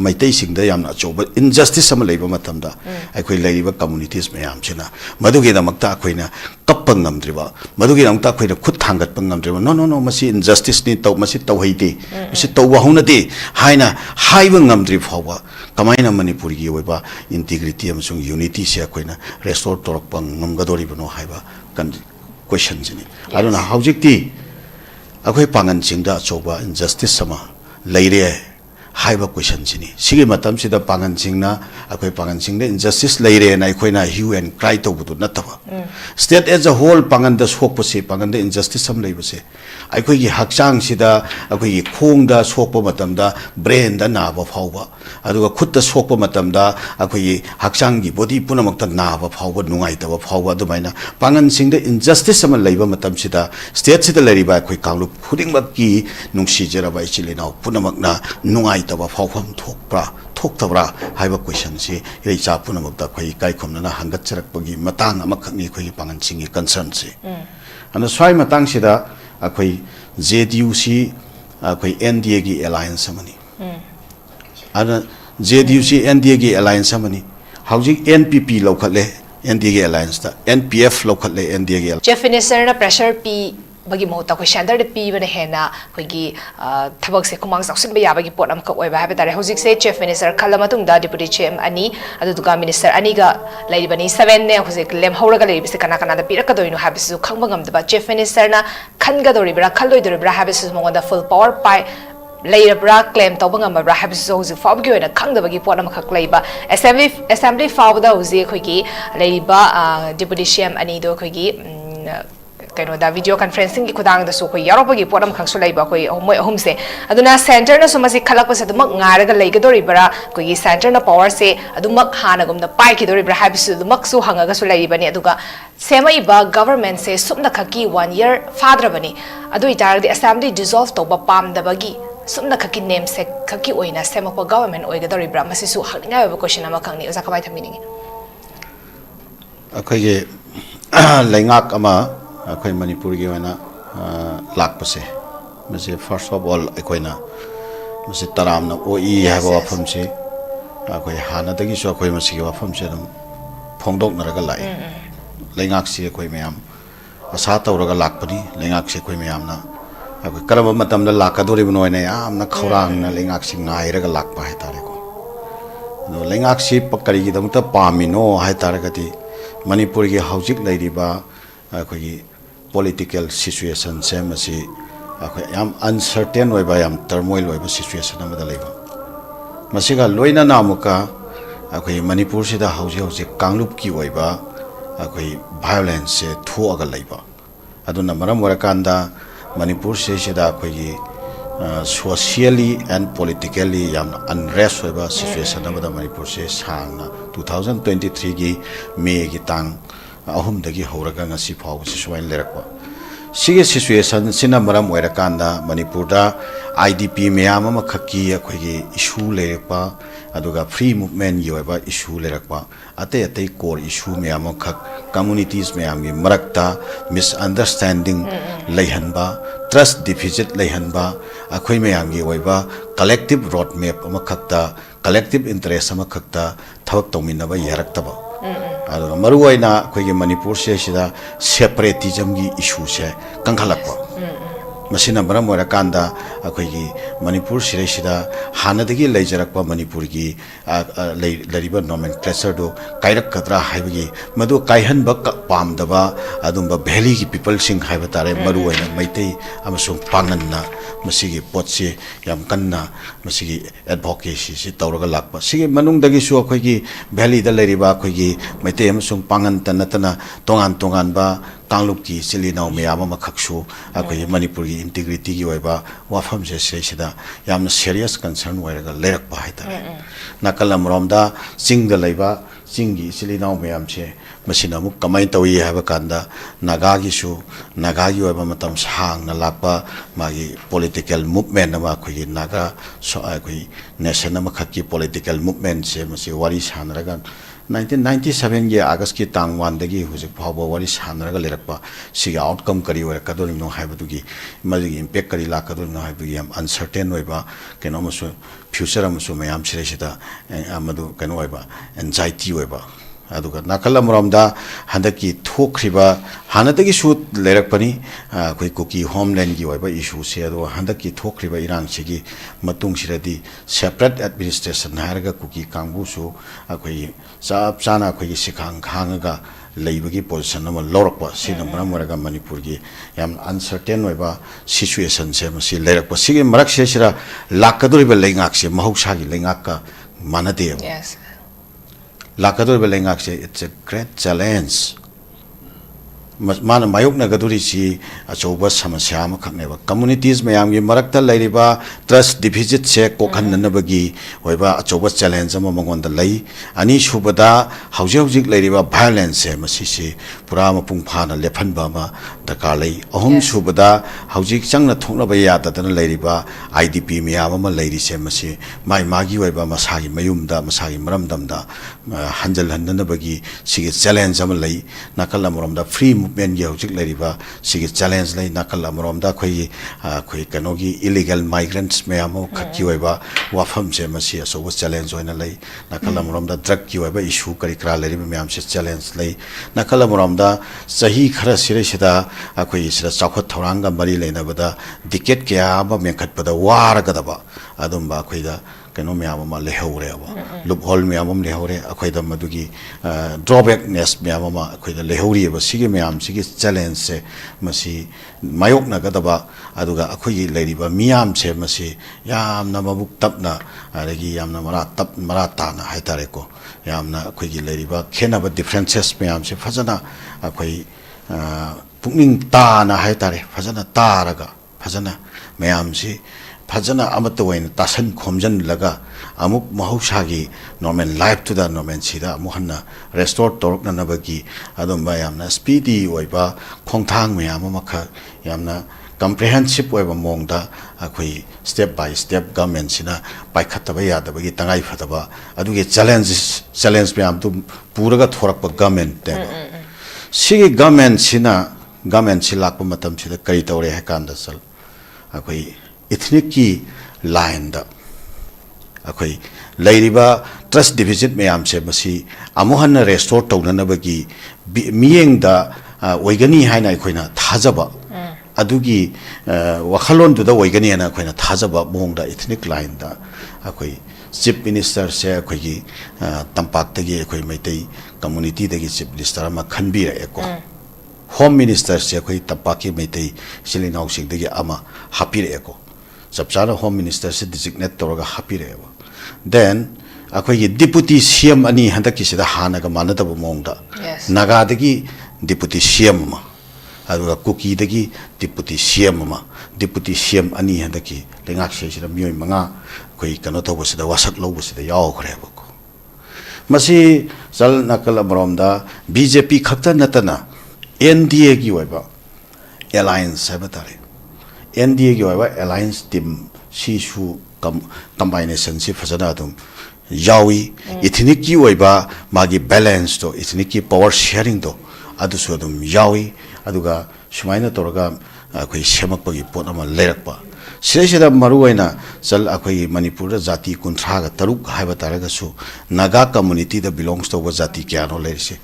Maitai singda yamna choba injustice sama leiba matamda akhoi leiba communities mayam china madugi da makta akhoina kappang ngamdriba madugi namta akhoina khut thangat pang ngamdriba no masi injustice ni taw masi taw haiti masi taw wahuna de haina haiba ngamdri phawa kamaina manipur gi oiba integrity amsung unity se akhoina restore torok pang ngamgadori bano haiba kan question jini aduna haujikti akhoi pangan singda choba injustice sama leire Haiba question sini. Sige matam sida pangan singna, ako'y pangan singna injustice laire na ako'y na hue and cry to buto nataba. State as a whole pangan da swak po si, pangan da injustice sam lai po si. Ako'y haksang sida, ako'y khong da swak po matam da brain da naba phawba. Aduga khut da swak po matam da ako'y haksang gi body puna magta naba phawba nungay taba phawba dumay na pangan singda injustice sam lai ba matam sida state sida lai ba ako'y kanglup huding magki nung si jera ba ichilinaw puna magna nungay taba phawfam thoktabra haiba question si rei cha puna magda khoi kai khomna na hangat charak pagi matang amakhni khoi pangan singi concern si ana swai matang sida akhoi JDUC akhoi NDA gi alliance amani ana JDUC NDA gi alliance amani hauji NPP lokhale NDA gi alliance ta NPF lokhale NDA gi Chief Minister na pressure p bagi mo ta ko center de pi bana hena hoigi thabak se kumang saksin ba yabagi pot am ka oi ba habitare hojik se Chief Minister khala matung da deputy chief ani adu duga minister ani ga lai bani 7 ne hojik lem hauraga lai bise kana kana da piraka doinu habisu khangba ngam da Chief Minister na khanga dori bra khalloi dori bra habisu mo da full power pai later bra claim to bangam bra habisu hojik fab gi oina khangda bagi pot am khak lai ba assembly fab da hojik hoigi lai ba deputy chief ani do hoigi kaino da video conferencing ki khudang da su khoi yaropagi poram khangsu laiba khoi moi ahum se aduna center na sumasi khalak pa sadumak ngaraga leiga dori bara koi center na power se adumak hana gum da pai ki dori bra habisu dumak su hangaga su laiba ni aduga sema iba government se sumna khaki 1 year father bani adu itar di assembly dissolve to ba pam da bagi sumna khaki name se khaki oina sema ko government oiga dori bra masi su haknga ba question ama khangni usa kamai thamini akhoi ge laingak ama akhoi manipur gi wana lak pase mase first of all akhoi na mase taram na oi haba wafam se akhoi hana dagi so akhoi mase gi wafam se dum phongdok naraga lai laingak si akhoi mayam asa tawraga lakpani laingak si akhoi mayam na akhoi karaba matam da lakadori bunoi na yam na khorang na laingak si ngai raga lakpa hai tare ko no laingak si pakari gi dam ta pamino hai tare gati manipur gi haujik lairiba akhoi political situation se masi akhoi yam uncertain oiba yam turmoil oiba situation amada leiba masiga loina namuka akhoi manipur sida hauji kanglup ki oiba akhoi violence se thu aga leiba aduna maram warakanda manipur se sida akhoi socially and politically yam unrest oiba situation amada manipur se sangna 2023 gi May gi tang ahum dagi horaga ngasi phaw situation lerakwa sige situation sina maram oirakanda manipur da IDP meyam ama khaki akhoi gi issue lerakwa aduga free movement yoiba issue lerakwa ate core issue meyam khak communities meyam gi marakta misunderstanding leihanba trust deficit leihanba akhoi meyam gi oiba collective road map ama khakta collective interest ama khakta thawak tawminaba yaraktaba aduna maruwaina khoigi manipur se sida separatism gi issue se kangkhalakwa masina maram oirakanda akhoigi manipur sire sida hanadagi leijarakpa manipur gi lariba nomenclature do kairak kadra haibagi madu kaihanba pamdaba adumba valley gi people sing haiba tare maruwaina maitei amasung panganna masigi potse yam kanna masigi advocacy si tawraga lakpa sigi manung dagi su akhoigi valley da lariba akhoigi maitei amasung pangan tanatana tongan ba kanglup ki silinaw meyam ama khaksu akhoigi manipur gi integrity gi oiba wafam je sida yamna serious concern oiraga lerakpa haita nakalam romda singda leiba ꯆꯤꯡꯒꯤ ꯏꯆꯤꯜ ꯏꯅꯥꯎ ꯃꯌꯥꯝꯁꯦ ꯃꯁꯤꯅ ꯑꯃꯨꯛ ꯀꯃꯥꯏꯅ ꯇꯧꯏ ꯍꯥꯏꯕ ꯀꯥꯟꯗ ꯅꯥꯒꯥꯒꯤꯁꯨ ꯅꯥꯒꯥꯒꯤ ꯑꯣꯏꯕ ꯃꯇꯝ ꯁꯥꯡꯅ ꯂꯥꯛꯄ ꯃꯥꯒꯤ ꯄꯣꯂꯤꯇꯤꯀꯦꯜ ꯃꯨꯚꯃꯦꯟ ꯑꯃ ꯑꯩꯈꯣꯏꯒꯤ ꯅꯥꯒꯥ ꯑꯩꯈꯣꯏ ꯅꯦꯁꯟ ꯑꯃꯈꯛꯀꯤ ꯄꯣꯂꯤꯇꯤꯀꯦꯜ ꯃꯨꯚꯃꯦꯟꯁꯦ ꯃꯁꯤ ꯋꯥꯔꯤ ꯁꯥꯟꯅꯔꯒ 1997ꯒꯤ ꯑꯥꯒꯁꯀꯤ ꯇꯥꯡ 1ꯗꯒꯤ ꯍꯧꯖꯤꯛ ꯐꯥꯎꯕ ꯋꯥꯔꯤ ꯁꯥꯟꯅꯔꯒ ꯂꯩꯔꯛꯄ ꯁꯤꯒꯤ ꯑꯥꯎꯠꯀꯝ ꯀꯔꯤ ꯑꯣꯏꯔꯛꯀꯗꯣꯔꯤꯕꯅꯣ ꯍꯥꯏꯕꯗꯨꯒꯤ ꯃꯗꯨꯒꯤ ꯏꯝꯄꯦꯛ ꯀꯔꯤ ꯂꯥꯛꯀꯗꯣꯔꯤꯕꯅꯣ ꯍꯥꯏꯕꯗꯨꯒꯤ ꯌꯥꯝ ꯑꯟꯁꯔꯇꯦꯟ ꯑꯣꯏꯕ ꯀꯩꯅꯣ ꯑꯃꯁꯨ ꯐ꯭ꯌꯨꯆꯔ ꯑꯃꯁꯨ ꯃꯌꯥꯝ ꯁꯤꯗꯩꯁꯤꯗ ꯃꯗꯨ ꯀꯩꯅꯣ ꯑꯣꯏꯕ ꯑꯦꯟꯖꯥꯏꯇꯤ ꯑꯣꯏꯕ ꯑꯗꯨꯒ ꯅꯥꯀꯜ ꯑꯃꯔꯣꯝꯗ ꯍꯟꯗꯛꯀꯤ ꯊꯣꯛꯈ꯭ꯔꯤꯕ ꯍꯥꯟꯅꯗꯒꯤꯁꯨ ꯂꯩꯔꯛꯄꯅꯤ ꯑꯩꯈꯣꯏ ꯀꯨꯀꯤ ꯍꯣꯝꯂꯦꯟꯒꯤ ꯑꯣꯏꯕ ꯏꯁꯨꯁꯦ ꯑꯗꯨꯒ ꯍꯟꯗꯛꯀꯤ ꯊꯣꯛꯈ꯭ꯔꯤꯕ ꯏꯔꯥꯡꯁꯤꯒꯤ ꯃꯇꯨꯡꯁꯤꯗꯗꯤ ꯁꯦꯄꯔꯦꯠ ꯑꯦꯗꯃꯤꯅꯤꯁꯇ꯭ꯔꯦꯁꯟ ꯍꯥꯏꯔꯒ ꯀꯨꯀꯤ ꯀꯥꯡꯕꯨꯁꯨ ꯑꯩꯈꯣꯏꯒꯤ ꯆꯞ ꯆꯥꯅ ꯑꯩꯈꯣꯏꯒꯤ ꯁꯤꯈꯥꯡ ꯈꯥꯡꯉꯒ ꯂꯩꯕꯒꯤ ꯄꯣꯖꯤꯁꯟ ꯑꯃ ꯂꯧꯔꯛꯄ ꯁꯤꯅ ꯃꯔꯝ ꯑꯣꯏꯔꯒ ꯃꯅꯤꯄꯨꯔꯒꯤ ꯌꯥꯝ ꯑꯟꯁꯔꯇꯦꯟ ꯑꯣꯏꯕ ꯁꯤꯆꯨꯋꯦꯁꯟꯁꯦ ꯃꯁꯤ ꯂꯩꯔꯛꯄ ꯁꯤꯒꯤ ꯃꯔꯛꯁꯤꯗ ꯂꯥꯛꯀꯗꯧꯔꯤꯕ ꯂꯩꯉꯥꯛꯁꯦ ꯃꯍꯧꯁꯥꯒꯤ ꯂꯩꯉꯥꯛꯀ ꯃꯥꯟꯅꯗꯦꯕ ꯂꯥꯛꯀꯗꯧꯔꯤꯕ ꯂꯩꯉꯥꯛꯁꯦ ꯏꯠꯁ ꯑꯦ ꯒ꯭ꯔꯦꯠ ꯆꯦꯂꯦꯟꯖ ꯃꯥꯅ ꯃꯥꯌꯣꯛꯅꯒꯗꯧꯔꯤꯁꯤ ꯑꯆꯧꯕ ꯁꯃꯁ꯭ꯌꯥ ꯑꯃꯈꯛꯅꯦꯕ ꯀꯝꯃꯨꯅꯤꯇꯤꯁ ꯃꯌꯥꯝꯒꯤ ꯃꯔꯛꯇ ꯂꯩꯔꯤꯕ ꯇ꯭ꯔꯁ ꯗꯤꯐꯤꯖꯤꯠꯁꯦ ꯀꯣꯛꯍꯟꯅꯅꯕꯒꯤ ꯑꯣꯏꯕ ꯑꯆꯧꯕ ꯆꯦꯂꯦꯟꯖ ꯑꯃ ꯃꯉꯣꯟꯗ ꯂꯩ ꯑꯅꯤꯁꯨꯕꯗ ꯍꯧꯖꯤꯛ ꯍꯧꯖꯤꯛ ꯂꯩꯔꯤꯕ ꯚꯥꯏꯑꯣꯂꯦꯟꯁꯁꯦ ꯃꯁꯤꯁꯤ ꯄꯨꯔꯥ ꯃꯄꯨꯡ ꯐꯥꯅ ꯂꯦꯞꯍꯟꯕ ꯑꯃ ꯗꯔꯀꯥꯔ ꯂꯩ ꯑꯍꯨꯝꯁꯨꯕꯗ ꯍꯧꯖꯤꯛ ꯆꯪꯅ ꯊꯣꯛꯅꯕ ꯌꯥꯗꯗꯅ ꯂꯩꯔꯤꯕ IDP ꯃꯌꯥꯝ ꯑꯃ ꯂꯩꯔꯤꯁꯦ ꯃꯁꯤ ꯃꯥꯒꯤ ꯑꯣꯏꯕ ꯃꯁꯥꯒꯤ ꯃꯌꯨꯝꯗ ꯃꯁꯥꯒꯤ ꯃꯔꯝꯗꯝꯗ ꯍꯟꯖꯜꯍꯟꯅꯅꯕꯒꯤ ꯁꯤꯒꯤ ꯆꯦꯂꯦꯟꯖ ꯑꯃ ꯂꯩ ꯅꯥꯀꯜ ꯑꯃꯔꯣꯝꯗ ꯐ꯭ꯔꯤ ꯃꯨꯚꯃꯦꯟꯒꯤ ꯍꯧꯖꯤꯛ ꯂꯩꯔꯤꯕ ꯁꯤꯒꯤ ꯆꯦꯂꯦꯟꯖ ꯂꯩ ꯅꯥꯀꯜ ꯑꯃꯔꯣꯝꯗ ꯑꯩꯈꯣꯏ ꯀꯩꯅꯣꯒꯤ ꯏꯂꯤꯒꯦꯜ ꯃꯥꯏꯒ꯭ꯔꯦꯟꯠꯁ ꯃꯌꯥꯝ ꯑꯃꯈꯛꯀꯤ ꯑꯣꯏꯕ ꯋꯥꯐꯝꯁꯦ ꯃꯁꯤ ꯑꯆꯧꯕ ꯆꯦꯂꯦꯟꯖ ꯑꯣꯏꯅ ꯂꯩ ꯅꯥꯀꯜ ꯑꯃꯔꯣꯝꯗ ꯗ꯭ꯔꯒꯀꯤ ꯑꯣꯏꯕ ꯏꯁꯨ ꯀꯔꯤ ꯀꯔꯥ ꯂꯩꯔꯤꯕ ꯃꯌꯥꯝꯁꯦ ꯆꯦꯂꯦꯟꯖ ꯂꯩ ꯅꯥꯀꯜ ꯑꯃꯔꯣꯝꯗ ꯆꯍꯤ ꯈꯔ ꯁꯤꯗꯩꯁꯤꯗ ꯑꯩꯈꯣꯏꯒꯤ ꯁꯤꯗ ꯆꯥꯎꯈꯠ ꯊꯧꯔꯥꯡꯒ ꯃꯔꯤ ꯂꯩꯅꯕꯗ ꯗꯤꯀꯦꯠ ꯀꯌꯥ ꯑꯃ ꯃꯦꯟꯈꯠꯄꯗ ꯋꯥꯔꯒꯗꯕ ꯑꯗꯨꯝꯕ ꯑꯩꯈꯣꯏꯗ ꯀꯩꯅꯣ ꯃꯌꯥꯝ ꯑꯃ ꯂꯩꯍꯧꯔꯦꯕ ꯂꯨꯞ ꯍꯣꯜ ꯃꯌꯥꯝ ꯑꯃ ꯂꯩꯍꯧꯔꯦ ꯑꯩꯈꯣꯏꯗ ꯃꯗꯨꯒꯤ ꯗ꯭ꯔꯣꯕꯦꯛꯅꯦꯁ ꯃꯌꯥꯝ ꯑꯃ ꯑꯩꯈꯣꯏꯗ ꯂꯩꯍꯧꯔꯤꯕ ꯁꯤꯒꯤ ꯃꯌꯥꯝꯁꯤꯒꯤ ꯆꯦꯂꯦꯟꯖꯁꯦ ꯃꯁꯤ ꯃꯥꯌꯣꯛꯅꯒꯗꯕ ꯑꯗꯨꯒ ꯑꯩꯈꯣꯏꯒꯤ ꯂꯩꯔꯤꯕ ꯃꯤꯌꯥꯝꯁꯦ ꯃꯁꯤ ꯌꯥꯝꯅ ꯃꯕꯨꯛ ꯇꯞꯅ ꯑꯗꯒꯤ ꯌꯥꯝꯅ ꯃꯔꯥ ꯇꯥꯅ ꯍꯥꯏꯇꯥꯔꯦꯀꯣ ꯌꯥꯝꯅ ꯑꯩꯈꯣꯏꯒꯤ ꯂꯩꯔꯤꯕ ꯈꯦꯠꯅꯕ ꯗꯤꯐ꯭ꯔꯦꯟꯁꯦꯁ ꯃꯌꯥꯝꯁꯦ ꯐꯖꯅ ꯑꯩꯈꯣꯏ ꯄꯨꯛꯅꯤꯡ ꯇꯥꯅ ꯍꯥꯏꯇꯥꯔꯦ ꯐꯖꯅ ꯇꯥꯔꯒ ꯐꯖꯅ ꯃꯌꯥꯝꯁꯤ ꯐꯖꯅ ꯑꯃꯠꯇ ꯑꯣꯏꯅ ꯇꯥꯁꯟ ꯈꯣꯝꯖꯤꯜꯂꯒ ꯑꯃꯨꯛ ꯃꯍꯧꯁꯥꯒꯤ ꯅꯣꯔꯃꯦꯜ ꯂꯥꯏꯐꯇꯨꯗ ꯅꯣꯔꯃꯦꯜꯁꯤꯗ ꯑꯃꯨꯛ ꯍꯟꯅ ꯔꯦꯁꯇꯣꯔ ꯇꯧꯔꯛꯅꯅꯕꯒꯤ ꯑꯗꯨꯝꯕ ꯌꯥꯝꯅ ꯁ꯭ꯄꯤꯗꯤ ꯑꯣꯏꯕ ꯈꯣꯡꯊꯥꯡ ꯃꯌꯥꯝ ꯑꯃꯈꯛ ꯌꯥꯝꯅ ꯀꯝꯄ꯭ꯔꯦꯍꯦꯟꯁꯤꯞ ꯑꯣꯏꯕ ꯃꯑꯣꯡꯗ ꯑꯩꯈꯣꯏ ꯁ꯭ꯇꯦꯞ ꯕꯥꯏ ꯁ꯭ꯇꯦꯞ ꯒꯚꯔꯟꯃꯦꯟꯠꯁꯤꯅ ꯄꯥꯏꯈꯠꯇꯕ ꯌꯥꯗꯕꯒꯤ ꯇꯉꯥꯏꯐꯗꯕ ꯑꯗꯨꯒꯤ ꯆꯦꯂꯦꯟꯖ ꯃꯌꯥꯝꯗꯨ ꯄꯨꯔꯒ ꯊꯣꯔꯛꯄ ꯒꯚꯔꯟꯃꯦꯟꯠꯅꯦꯕ ꯁꯤꯒꯤ ꯒꯚꯔꯟꯃꯦꯟꯠꯁꯤ ꯂꯥꯛꯄ ꯃꯇꯝꯁꯤꯗ ꯀꯔꯤ ꯇꯧꯔꯦ ꯍꯥꯏ ꯀꯥꯟꯗ ꯑꯩꯈꯣꯏ ꯏꯊꯅꯤꯛꯀꯤ ꯂꯥꯏꯟꯗ ꯑꯩꯈꯣꯏ ꯂꯩꯔꯤꯕ ꯇ꯭ꯔꯁ ꯗꯤꯐꯤꯖꯤꯠ ꯃꯌꯥꯝꯁꯦ ꯃꯁꯤ ꯑꯃꯨꯛ ꯍꯟꯅ ꯔꯦꯁꯇꯣꯔ ꯇꯧꯅꯅꯕꯒꯤ ꯃꯤꯠꯌꯦꯡꯗ ꯑꯣꯏꯒꯅꯤ ꯍꯥꯏꯅ ꯑꯩꯈꯣꯏꯅ ꯊꯥꯖꯕ ꯑꯗꯨꯒꯤ ꯋꯥꯈꯜꯂꯣꯟꯗꯨꯗ ꯑꯣꯏꯒꯅꯤꯅ ꯑꯩꯈꯣꯏꯅ ꯊꯥꯖꯕ ꯃꯑꯣꯡꯗ ꯏꯊꯅꯤꯛ ꯂꯥꯏꯟꯗ ꯑꯩꯈꯣꯏ ꯆꯤꯞ ꯃꯤꯅꯤꯁꯇꯔꯁꯦ ꯑꯩꯈꯣꯏꯒꯤ ꯇꯝꯄꯥꯛꯇꯒꯤ ꯑꯩꯈꯣꯏ ꯃꯩꯇꯩ ꯀꯝꯃꯨꯅꯤꯇꯤꯗꯒꯤ ꯆꯤꯞ ꯃꯤꯅꯤꯁꯇꯔ ꯑꯃ ꯈꯟꯕꯤꯔꯛꯑꯦꯀꯣ ꯍꯣꯝ ꯃꯤꯅꯤꯁꯇꯔꯁꯦ ꯑꯩꯈꯣꯏ ꯇꯝꯄꯥꯛꯀꯤ ꯃꯩꯇꯩ ꯏꯆꯤꯜ ꯏꯅꯥꯎꯁꯤꯡꯗꯒꯤ ꯑꯃ ꯍꯥꯞꯄꯤꯔꯛꯑꯦꯀꯣ ꯆꯞ ꯆꯥꯅ ꯍꯣꯝ ꯃꯤꯅꯤꯁꯇꯔꯁꯦ ꯗꯤꯖꯤꯛꯅꯦꯠ ꯇꯧꯔꯒ ꯍꯥꯞꯄꯤꯔꯛꯑꯦꯕ ꯗꯦꯟ ꯑꯩꯈꯣꯏꯒꯤ ꯗꯤꯄꯨꯇꯤ CM ꯑꯅꯤ ꯍꯟꯗꯛꯀꯤꯁꯤꯗ ꯍꯥꯟꯅꯒ ꯃꯥꯟꯅꯗꯕ ꯃꯑꯣꯡꯗ ꯅꯥꯒꯥꯗꯒꯤ ꯗꯤꯄꯨꯇꯤ CM ꯑꯃ ꯑꯗꯨꯒ ꯀꯨꯀꯤꯗꯒꯤ ꯗꯤꯄꯨꯇꯤ CM ꯑꯃ ꯗꯤꯄꯨꯇꯤ CM ꯑꯅꯤ ꯍꯟꯗꯛꯀꯤ ꯂꯩꯉꯥꯛꯁꯤꯗ ꯃꯤꯑꯣꯏ 5 ꯑꯩꯈꯣꯏ ꯀꯩꯅꯣ ꯇꯧꯕꯁꯤꯗ ꯋꯥꯁꯛ ꯂꯧꯕꯁꯤꯗ ꯌꯥꯎꯈ꯭ꯔꯦꯕꯀꯣ ꯃꯁꯤ ꯅꯥꯀꯜ ꯑꯃꯔꯣꯝꯗ BJP ꯈꯛꯇ ꯅꯠꯇꯅ NDAꯒꯤ ꯑꯣꯏꯕ ꯑꯦꯂꯥꯏꯟꯁ ꯍꯥꯏꯕ ꯇꯥꯔꯦ NDAꯒꯤ ꯑꯣꯏꯕ ꯑꯦꯂꯥꯏꯟꯁ ꯇꯤꯝ ꯁꯤꯁꯨ ꯀꯝꯕꯥꯏꯅꯦꯁꯟꯁꯤ ꯐꯖꯅ ꯑꯗꯨꯝ ꯌꯥꯎꯏ ꯏꯊꯅꯤꯛꯀꯤ ꯑꯣꯏꯕ ꯃꯥꯒꯤ ꯕꯦꯂꯦꯟꯁꯇꯣ ꯏꯊꯅꯤꯛꯀꯤ ꯄꯥꯋꯔ ꯁꯦꯌꯔꯤꯡꯗꯣ ꯑꯗꯨꯁꯨ ꯑꯗꯨꯝ ꯌꯥꯎꯏ ꯑꯗꯨꯒ ꯁꯨꯃꯥꯏꯅ ꯇꯧꯔꯒ ꯑꯩꯈꯣꯏ ꯁꯦꯝꯃꯛꯄꯒꯤ ꯄꯣꯠ ꯑꯃ ꯂꯩꯔꯛꯄ ꯁꯤꯗꯩꯁꯤꯗ ꯃꯔꯨꯑꯣꯏꯅ ꯑꯩꯈꯣꯏꯒꯤ ꯃꯅꯤꯄꯨꯔꯗ ꯖꯥꯇꯤ 63 ꯍꯥꯏꯕ ꯇꯥꯔꯒꯁꯨ ꯅꯥꯒꯥ ꯀꯝꯃꯨꯅꯤꯇꯤꯗ ꯕꯤꯂꯣꯡꯁ ꯇꯧꯕ ꯖꯥꯇꯤ ꯀꯌꯥꯅꯣ ꯂꯩꯔꯤꯁꯦ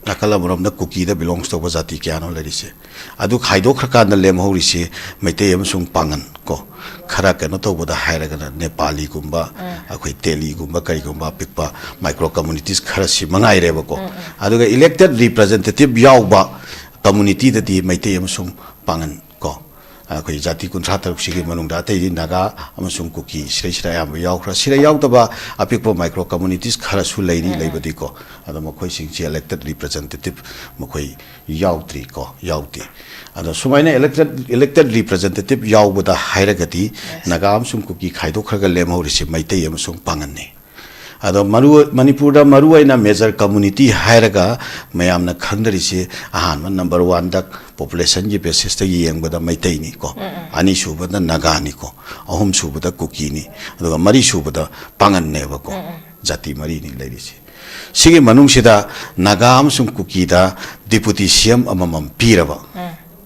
ꯅꯥꯀꯜ ꯑꯃꯔꯣꯝꯗ ꯀꯨꯀꯤꯗ ꯕꯤꯂꯣꯡꯁ ꯇꯧꯕ ꯖꯥꯇꯤ ꯀꯌꯥꯅꯣ ꯂꯩꯔꯤꯁꯦ ꯑꯗꯨ ꯈꯥꯏꯗꯣꯛꯈ꯭ꯔꯀꯥꯟꯗ ꯂꯦꯝꯍꯧꯔꯤꯁꯤ ꯃꯩꯇꯩ ꯑꯃꯁꯨꯡ ꯄꯥꯡꯒꯟ ꯀꯣ ꯈꯔ ꯀꯩꯅꯣ ꯇꯧꯕꯗ ꯍꯥꯏꯔꯒꯅ ꯅꯦꯄꯥꯂꯤꯒꯨꯝꯕ ꯑꯩꯈꯣꯏ ꯇꯦꯂꯤꯒꯨꯝꯕ ꯀꯔꯤꯒꯨꯝꯕ ꯑꯄꯤꯛꯄ ꯃꯥꯏꯀ꯭ꯔꯣ ꯀꯝꯃꯨꯅꯤꯇꯤꯁ ꯈꯔꯁꯤ ꯃꯉꯥꯏꯔꯦꯕꯀꯣ ꯑꯗꯨꯒ ꯏꯂꯦꯛꯇꯦꯠ ꯔꯤꯄ꯭ꯔꯖꯦꯟꯇꯦꯇꯤꯚ ꯌꯥꯎꯕ ꯀꯝꯃꯨꯅꯤꯇꯤꯗꯗꯤ ꯃꯩꯇꯩ ꯑꯃꯁꯨꯡ ꯄꯥꯡꯒꯟ ꯀꯣ ꯑꯩꯈꯣꯏ ꯖꯥꯇꯤ 63ꯁꯤꯒꯤ ꯃꯅꯨꯡꯗ ꯑꯇꯩꯗꯤ ꯅꯥꯒꯥ ꯑꯃꯁꯨꯡ ꯀꯨꯀꯤ ꯁꯤꯗꯩꯁꯤꯗ ꯑꯌꯥꯝꯕ ꯌꯥꯎꯈ꯭ꯔ ꯁꯤꯗ ꯌꯥꯎꯗꯕ ꯑꯄꯤꯛꯄ ꯃꯥꯏꯀ꯭ꯔꯣ ꯀꯝꯃꯨꯅꯤꯇꯤꯁ ꯈꯔꯁꯨ ꯂꯩꯕꯗꯤꯀꯣ ꯑꯗꯣ ꯃꯈꯣꯏꯁꯤꯡꯁꯤ ꯏꯂꯦꯛꯇꯦꯠ ꯔꯤꯄ꯭ꯔꯖꯦꯟꯇꯦꯇꯤꯚ ꯃꯈꯣꯏ ꯌꯥꯎꯗꯦ ꯑꯗꯣ ꯁꯨꯃꯥꯏꯅꯏꯂꯦꯛꯇꯦꯠ ꯔꯤꯄ꯭ꯔꯖꯦꯟꯇꯦꯇꯤꯚ ꯌꯥꯎꯕꯗ ꯍꯥꯏꯔꯒꯗꯤ ꯅꯥꯒꯥ ꯑꯃꯁꯨꯡ ꯀꯨꯀꯤ ꯈꯥꯏꯗꯣꯛꯈ꯭ꯔꯒ ꯂꯦꯝꯍꯧꯔꯤꯁꯤ ꯃꯩꯇꯩ ꯑꯃꯁꯨꯡ ꯄꯥꯡꯒꯟꯅꯤ ado manipur da maru aina major community hairaga mayamna khangdarisi ahan number 1 da population gi basis ta yeng bada maitai ni ko ani shuba da naga ni ko ahum shuba da kuki ni ado mari shuba da pangan ne ba ko jati mari ni lairisi sige manung sida naga amsung kuki da deputy cm amamam piraba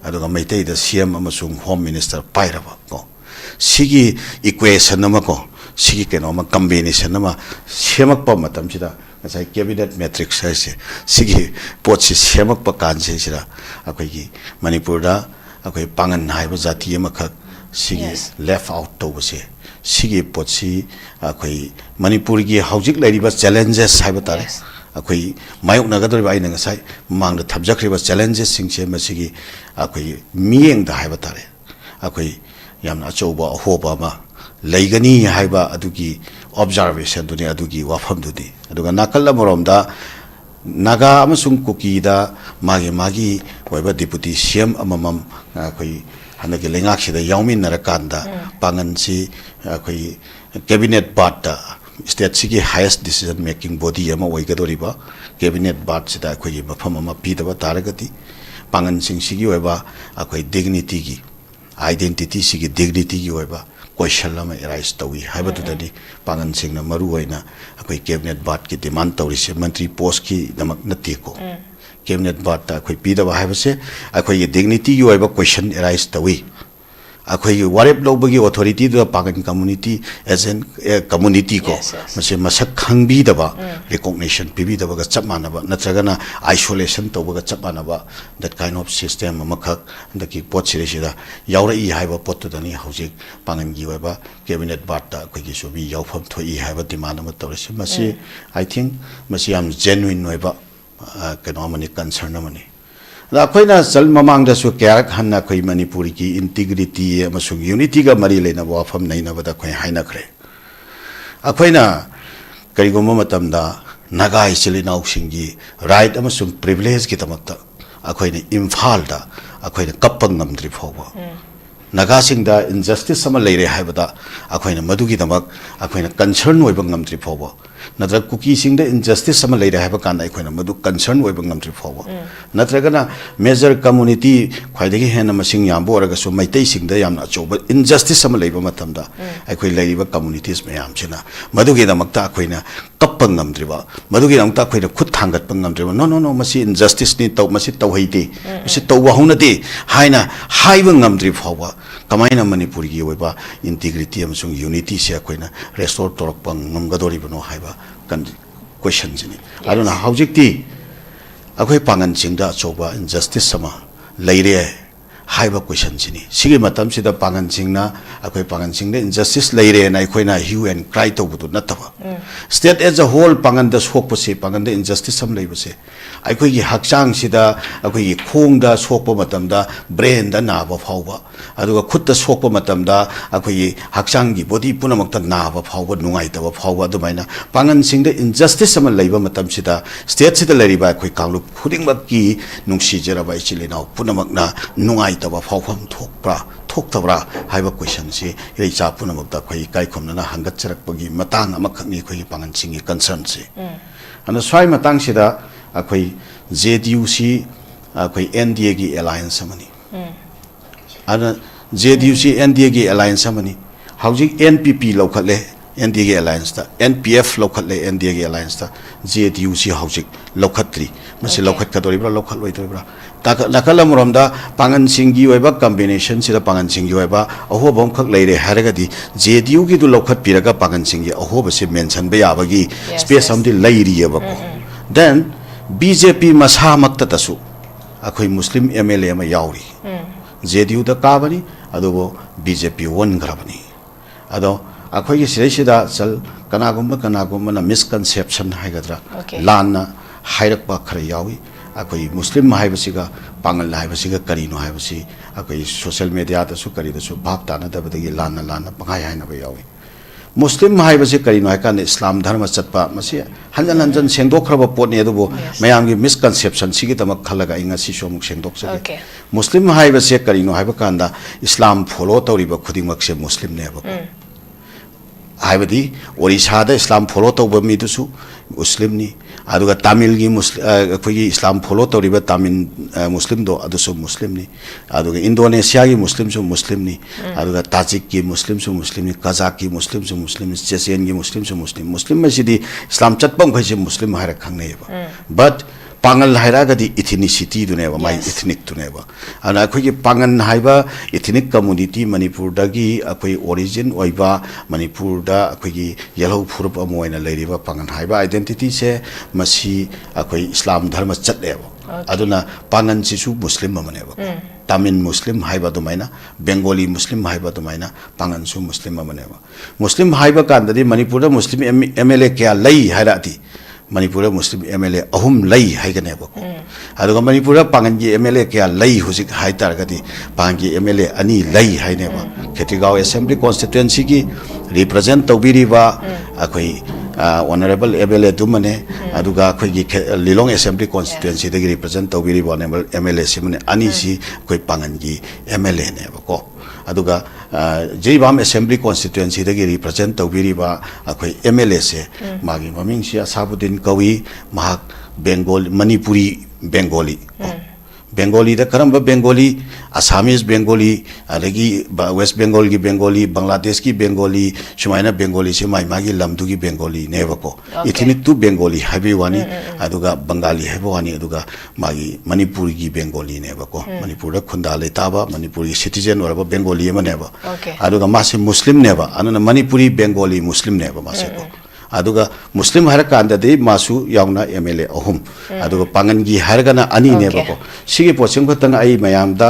ado maitai da cm amasung home minister pairaba ko sige equation namako Sigi kenoma combination nama semak pa matam sida ngasai cabinet matrix haise sigi pot si semak pa kanse sida akoi gi manipur da akoi pangan haiba jati ama khak sigi left out to base sigi pot si akoi manipur gi haujik lairiba challenges haiba tare akoi mayok nagadori bai na ngasai mang da thabjakriba challenges singche masigi akoi mieng da haiba tare akoi yamna choba hoba ma Laigani haiba adugi observation duni adugi wafam duni aduga nakalla moromda naga amasung kuki da magi waiba deputy cm amamam koi hanagi lengak sida yaumin narakanda pangan si koi cabinet part da state sigi highest decision making body ama waigadoriba cabinet part sida koi mafam ama pidaba taragati pangan sing sigi waiba koi dignity gi identity sigi dignity gi waiba question lama arise tawi haibatu dadi pangan singna maru aina akoi cabinet bat ki demand tawri se mantri post ki namak nati ko cabinet bat ta akoi pida ba haibase akoi dignity yu aiba question arise tawi akoi warep lobagi authority da pangan community as an community ko mase masak khangbi da ba recognition pibi da ba ga chapmana ba natragana isolation to ba ga chapmana ba that kind of system amakak ndaki pot sirishida yaura I haiba pot to dani hojik pangan gi ba cabinet bata ko gi sobi yaufam thoi haiba demand ma tawrisi mase I think mase am genuine noiba economic concern amani da koina sal mamang da su kyak hanna koi manipuri ki integrity amasung unity ga mari leina wafam naina bada koi haina khre akoina karigoma matamda naga isilina usingi right amasung privilege ki tamakta akoina imphal da akoina kappang ngamdri phoba naga singda injustice sama leire haibada akoina madugi damak akoina concern oiba ngamdri phoba natra kuki singda injustice sama leire haiba kan akoina madu concern oiba ngamdri phoba natragana major community khwaidagi hena masing yambo oraga so maitai singda yamna achoba injustice sama leiba matamda akoi leiba communities mayam china madugi damakta akoina kappang ngamdriba madugi damakta akoina khut thangat pang ngamdriba no masi injustice ni taw masi tawhaiti masi tawwa hunati haina haiba ngamdri phoba kamaina manipur gi oiba integrity amsung unity se akoina restore torok pang ngamgadori bano haiba kan question jini aduna haujikti akoi pangan chingda choba injustice sama leire haiba question jini sigi matam sida pangan chingna akoi pangan chingda injustice leire na akoina hue and cry to budu nataba state as a whole pangan da sokpa se pangan da injustice sam leiba se akoi gi hakchang sida akoi gi khong da sokpa matam da brain da na ba phawba aduga khut da sokpa matam da akoi gi hakchang gi body punamak ta na ba phawba nungai ta ba phawba adumaina pangan singda injustice sam leiba matam sida state sida leriba akoi kanglu khuding bak ki nungsi jera ba ichilina punamak na nungai ta ba phawfam thokpra thoktabra haiba question si rei cha punamak da khoi kai khomna hangat charak pagi matang amakhni khoi pangan singi concern si ana swai matang sida akoi JDUC akoi NDA gi alliance amani ana JDUC NDA gi alliance amani haujik NPP lokale NDA gi alliance ta NPF lokale NDA gi alliance ta JDUC haujik lokatri masi lokat ka doribra lokal wai doribra nakala muramda pangan singi waiba combination sida pangan singi waiba aho bom khak leire haragadi JDU gi du lokat piraga pangan singi aho base mention ba yabagi space amdi leiri yabako then BJP masa makta tasu akoi Muslim MLA ma yauri JDU da kabani adobo BJP won grabani ado akoi gi sida sal kanagumba na misconception haigadra lana hairak ba khara yawi akoi Muslim haibasiga pangal haibasiga karino haibasi akoi social media ta su kari da su bhab ta na da badagi lana pangai haina ba yawi Muslim haibasi karino hakan Islam dharma chatpa masi hanjan sengdokraba potne adubo mayamgi misconception sigi tamak khalaga inga si somuk sengdok sage Muslim haibasi karino haibakanda Islam follow tawriba khudingmak se Muslim ne ba हाइबदी ओडिशा इस्लाम follow तब मीदुसु मुस्लिम नि अदुगा तमिल की अखोगी इस्लाम follow तौरीब Tamil मुस्लिम दो अदुसु मुस्लिम नि अदुगा Indonesia की मुस्लिम सु मुस्लिम नि अदुगा ताजिक की मुस्लिम सु मुस्लिम नि कजाक की मुस्लिम सु मुस्लिम नि चेचेन की मुस्लिम सु मुस्लिम मुस्लिम में सिदी इस्लाम चटपम खैसे मुस्लिम हायर खंगनेबा बट पांगल हायरागदी इथिनिसिटी दुनेबा माई इथनिक दुनेबा अना अखोगी पांगन हाइबा इथनिक कम्युनिटी मणिपुर दगी अखोई ओरिजिन ओइबा मणिपुर दा अखोगी येलो फुरुप अमोइना लेरिबा पांगन हाइबा आइडेंटिटी से मसी अखोई इस्लाम धर्म चटलेबा अदुना पांगन सिसु मुस्लिम अमनेबा तमिल मुस्लिम हाइबा दुमाइना बेंगोली मुस्लिम हाइबा दुमाइना पांगन सु मुस्लिम अमनेबा मुस्लिम हाइबा कांददी मणिपुर दा मुस्लिम एमएलए क्या लई हाइराती मणिपुर मुस्लिम एमएलए अहुम लई हाइगनेबको अदुगा मणिपुर पांगन की एमएलए क्या लई हुजिक हाइतारगदी पांगन की एमएलए अनि लई हाइनेबा खेतीगांव असेंबली कॉन्स्टिट्यूएंसी की रिप्रेजेंट तौबिरिबा अखोई ऑनरेबल एमएलए दुमने अदुगा अखोई लिलोंग असेंबली कॉन्स्टिट्यूएंसी दगी रिप्रेजेंट तौबिरिबा ऑनरेबल एमएलए सिमने अनि सी अखोई पांगन की एमएलए नेबको अदुगा जेबाम असेंबली कॉन्स्टिट्यूएंसी दगी रिप्रेजेंट तौबिरिबा अखोई एमएलए से मागी ममिंग सी असाबुद्दीन कवि महाक बेंगोल मणिपुरी बेंगोली बेंगोली दा करम बेंगोली असमीज बेंगोली अदगी वेस्ट बंगाल की बेंगोली बांग्लादेश की बेंगोली सुमाइना बेंगोली से माई मागी लमदु की बेंगोली नेबको इथिनिक तु बेंगोली हाबी वानी अदुगा बंगाली हाबो वानी अदुगा मागी मणिपुर की बेंगोली नेबको मणिपुर दा खुंदा लेताबा मणिपुर की सिटीजन और बेंगोली नेबा अदुगा मासे मुस्लिम नेबा अनना मणिपुरी बेंगोली मुस्लिम नेबा मासे को अदुगा मुस्लिम हर कांददे मासु यावना एमएलए अहुम अदुगा पांगन की हरगना अनि नेबको सिगे पोचिंग खतंग आई मयामदा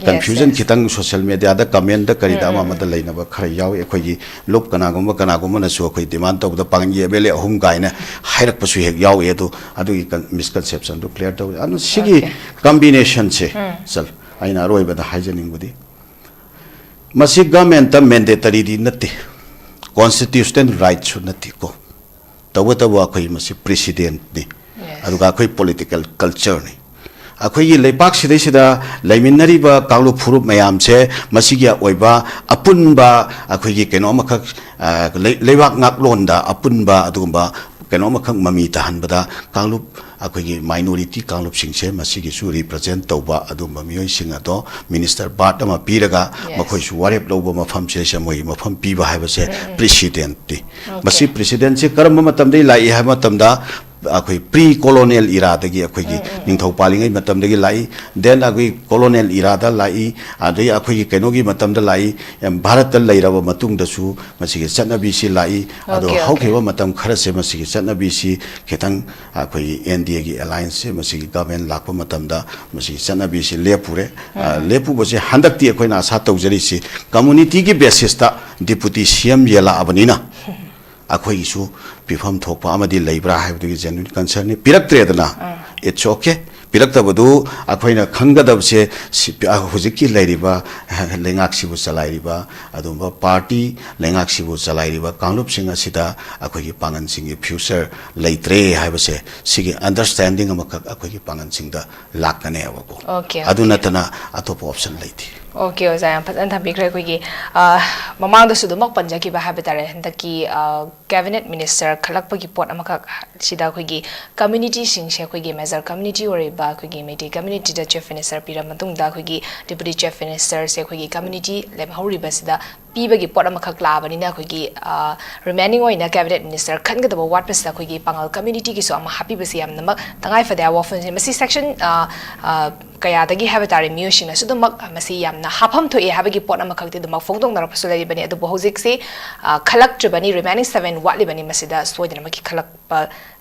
कंफ्यूजन खितंग सोशल मीडिया दा कमेंट दा करिदा मामदा लेनबा खर याव एखोगी लोक कनागुम न सो अखोई डिमांड तौदा पांगन की एमएलए अहुम गाइना हाइरक पसु हेक याव एदो अदुगी मिसकंसेप्शन दो क्लियर तौ अनु सिगे कॉम्बिनेशन से चल आइना रोइबदा हाइजनिंग बुदी मसी गवर्नमेंट मैंडेटरी दी नते कॉन्स्टिट्यूशनल राइट नती को तब तब अखोई मसी प्रेसिडेंट ने अदुगा अखोई पॉलिटिकल कल्चर ने अखोई लेपाक सिदा लेमिनरीबा कांगलु फुरुप मयाम से मसीगी ओइबा अपुनबा अखोई केनो मखक लेबाक ngaklonda अपुनबा अदुगुंबा केनो मखक ममी तहनबदा कांगलु अखोई माइनॉरिटी कांगलु सिंगसे मसीगी सु रिप्रेजेंट तौबा अदुंबा मियोय सिंग अदो मिनिस्टर बाट अमा पीरगा मखोई सु वारेप लौबा मफम से समोई मफम पीबा हाइबसे प्रेसिडेंट ति मसी प्रेसिडेंट से करम मतमदे लाई हा मतमदा अखोई प्री कॉलोनियल इरा दगी अखोई निंथौ पालिंगै मतमदगी लाई देन अखोई कॉलोनियल इरा दा लाई अदई अखोई केनोगी मतमदा लाई भारत दा लैरबा मतुंग दसु मसिगे चटनबी सि लाई अदो हौखेबा मतम खर से मसिगे चटनबी सि खेतंग अखोई एनडीए की अलायंस से मसिगे गवर्नमेंट लाखो मतमदा मसिगे चटनबी सि लेपुरे लेपु बसे हंदक्ति अखोइना आशा तौजरी सि कम्युनिटी की बेसिस ता डिप्यूटी सीएम येला अबनिना अखोईसु पिफम थोपा अमदी लेब्रा हाइबदुगी जेन्युइन कंसर्न पिरक्त्रेदना इट्स ओके पिरक्तबदु अखोइना खंगदबसे हुजिकी लेरिबा लेंगाक्सिबु चलाइरिबा अदुंबा पार्टी लेंगाक्सिबु चलाइरिबा कांगलुप सिंग असिदा अखोइगी पांगन सिंगी फ्यूचर लेत्रे हाइबसे सिगी अंडरस्टैंडिंग अमक अखोइगी पांगन सिंगदा लाकने अबको ओके अदु नतना अतोप ऑप्शन लेथि ओके ओजा याम फजन थबिख्रे अखोइगी ममांग दसु दुमक पंजाकी बा हाबे तारे हंदकी कैबिनेट मिनिस्टर खलकपगी पोट अमक सिदा अखोइगी कम्युनिटी सिंगसे अखोइगी मेजर कम्युनिटी ओरेबा अखोइगी मेटी कम्युनिटी दा चीफ मिनिस्टर पिरा मतुंगदा अखोइगी डिप्यूटी चीफ मिनिस्टर से अखोइगी कम्युनिटी लेमहौरिबा सिदा पीबगी पोट अमखक लाबनिना अखोइगी रिमेनिंग ओइना कैबिनेट मिनिस्टर खनगदबा वाटपसदा अखोइगी पांगल कम्युनिटी की सो अमा हापीबसी यामनमक तंगाई फदा वाफन से मसी सेक्शन कयादगी हाबे तारे म्यूसिंग असुदमक मसी यामना हाफम थोए हाबगी पोट अमखकति दमक फोंगदोंग नरपसु लेबनी अदु बहुजिक से खलक्ट्रबनी रिमेनिंग 7 वाटलिबनी मसीदा सोइदनमकी खलक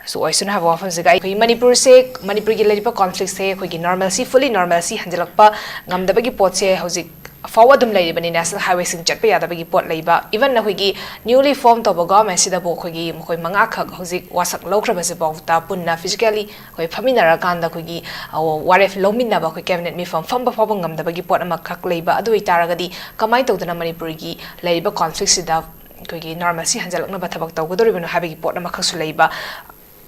सो ओइसन हाब वाफन से गाई मणिपुर की लेरिपा कॉन्फ्लिक्ट से अखोइगी नॉर्मलसी फुली नॉर्मलसी हंजलकपा ngамदबगी पोट से हौजिक फॉरवर्ड लेबनी नेशनल हाईवे सिंग चट यादबगी पोट लेबा इवन अखोइगी न्यूली फॉर्म तब गवर्नमेंट सिदबो अखोइगी मखोइ मंगा खक हौजिक वासक लौख्रबसे बाउता पुन्ना फिजिकली अखोइ फमिनरा कांदा अखोइगी वारेफ लौमिनबा अखोइ कैबिनेट मिफम फम फम ngамदबगी पोट अमा खक लेबा अदु इतारगदी कमाइ तौदना मणिपुरगी लेरिबा कॉन्फ्लिक्ट सिदा अखोइगी नॉर्मलसी हंजलकना थबक तौगदोरिबनो हाबगी पोट अमा खसु लेबा